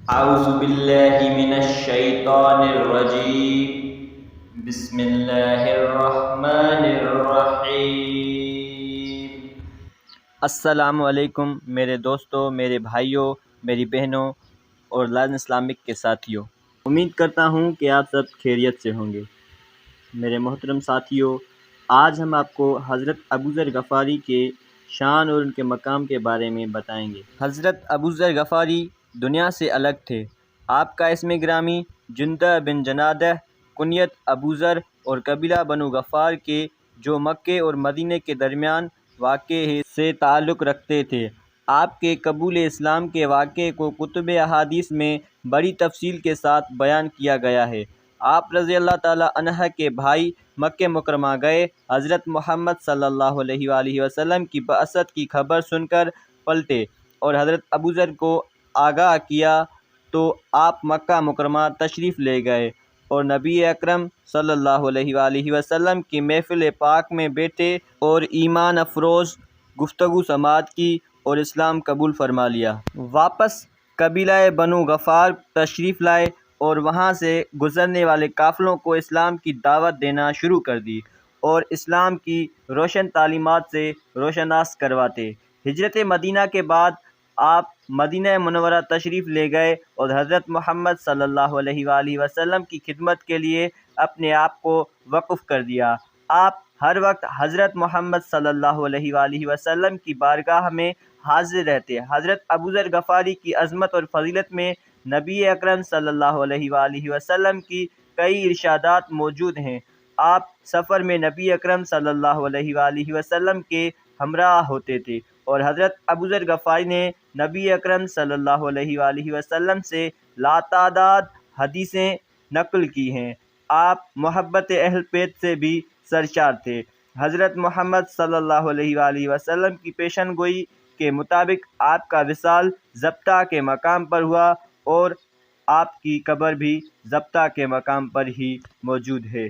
اعوذ باللہ من الشیطان الرجیم بسم اللہ الرحمن الرحیم۔ السلام علیکم میرے دوستوں، میرے بھائیوں، میری بہنوں اور لازم اسلامک کے ساتھیوں، امید کرتا ہوں کہ آپ سب خیریت سے ہوں گے۔ میرے محترم ساتھیوں، آج ہم آپ کو حضرت ابوذر غفاری کے شان اور ان کے مقام کے بارے میں بتائیں گے۔ حضرت ابوذر غفاری دنیا سے الگ تھے۔ آپ کا اسم گرامی جندہ بن جنادہ، کنیت ابوذر اور قبیلہ بنو غفار کے جو مکے اور مدینے کے درمیان واقع ہے سے تعلق رکھتے تھے۔ آپ کے قبول اسلام کے واقعے کو کتب احادیث میں بڑی تفصیل کے ساتھ بیان کیا گیا ہے۔ آپ رضی اللہ تعالیٰ عنہ کے بھائی مکہ مکرمہ گئے۔ حضرت محمد صلی اللہ علیہ وآلہ وسلم کی بعثت کی خبر سن کر پلٹے اور حضرت ابوذر کو آگاہ کیا تو آپ مکہ مکرمہ تشریف لے گئے اور نبی اکرم صلی اللہ علیہ وآلہ وسلم کی محفل پاک میں بیٹھے اور ایمان افروز گفتگو سماعت کی اور اسلام قبول فرما لیا۔ واپس قبیلہ بنو غفار تشریف لائے اور وہاں سے گزرنے والے قافلوں کو اسلام کی دعوت دینا شروع کر دی اور اسلام کی روشن تعلیمات سے روشناس کرواتے۔ ہجرت مدینہ کے بعد آپ مدینہ منورہ تشریف لے گئے اور حضرت محمد صلی اللہ علیہ وآلہ وسلم کی خدمت کے لیے اپنے آپ کو وقف کر دیا۔ آپ ہر وقت حضرت محمد صلی اللہ علیہ وآلہ وسلم کی بارگاہ میں حاضر رہتے۔ حضرت ابوذر غفاری کی عظمت اور فضیلت میں نبی اکرم صلی اللہ علیہ وآلہ وسلم کی کئی ارشادات موجود ہیں۔ آپ سفر میں نبی اکرم صلی اللہ علیہ وآلہ وسلم کے ہمراہ ہوتے تھے اور حضرت ابوذر غفاری نے نبی اکرم صلی اللہ علیہ وآلہ وسلم سے لاتعداد حدیثیں نقل کی ہیں۔ آپ محبت اہل بیت سے بھی سرشار تھے۔ حضرت محمد صلی اللہ علیہ وآلہ وسلم کی پیشن گوئی کے مطابق آپ کا وصال ضبطہ کے مقام پر ہوا اور آپ کی قبر بھی ضبطہ کے مقام پر ہی موجود ہے۔